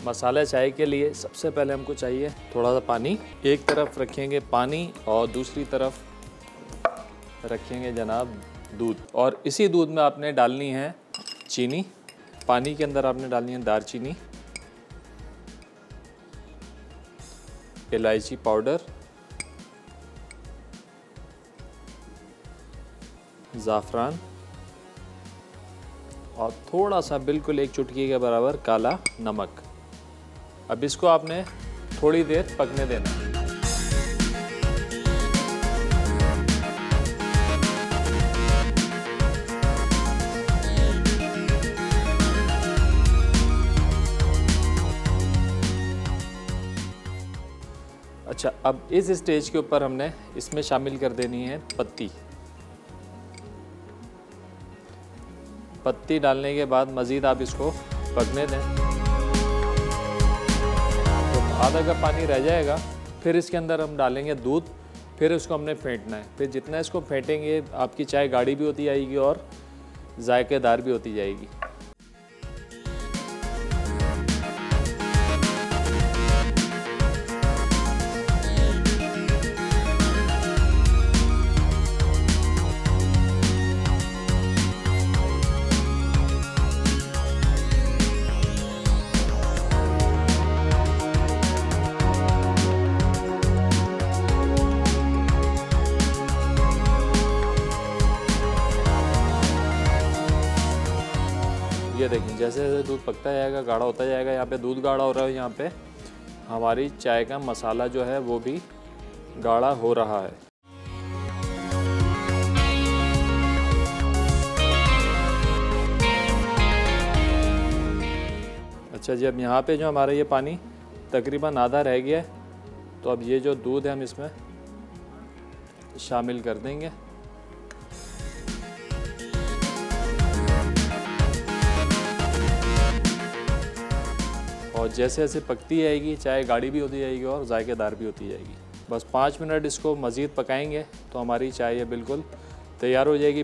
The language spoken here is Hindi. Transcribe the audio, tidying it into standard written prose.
मसाला चाय के लिए सबसे पहले हमको चाहिए थोड़ा सा पानी। एक तरफ रखेंगे पानी और दूसरी तरफ रखेंगे जनाब दूध, और इसी दूध में आपने डालनी है चीनी। पानी के अंदर आपने डालनी है दालचीनी, इलायची पाउडर, ज़ाफ़रान और थोड़ा सा बिल्कुल एक चुटकी के बराबर काला नमक। अब इसको आपने थोड़ी देर पकने देना है। अच्छा, अब इस स्टेज के ऊपर हमने इसमें शामिल कर देनी है पत्ती। पत्ती डालने के बाद मज़ीद आप इसको पकने दें। तो आधा कप पानी रह जाएगा, फिर इसके अंदर हम डालेंगे दूध, फिर इसको हमने फेंटना है। फिर जितना इसको फेंटेंगे आपकी चाय गाढ़ी भी होती जाएगी और जायकेदार भी होती जाएगी। ये देखें, जैसे जैसे दूध पकता जाएगा गाढ़ा होता जाएगा। यहाँ पे दूध गाढ़ा हो रहा है, यहाँ पे हमारी चाय का मसाला जो है वो भी गाढ़ा हो रहा है। अच्छा जी, अब यहाँ पे जो हमारा ये पानी तकरीबन आधा रह गया है, तो अब ये जो दूध है हम इसमें शामिल कर देंगे। और जैसे जैसे पकती जाएगी चाय गाढ़ी भी होती जाएगी और जायकेदार भी होती जाएगी। बस 5 मिनट इसको मज़ीद पकाएंगे तो हमारी चाय ये बिल्कुल तैयार हो जाएगी।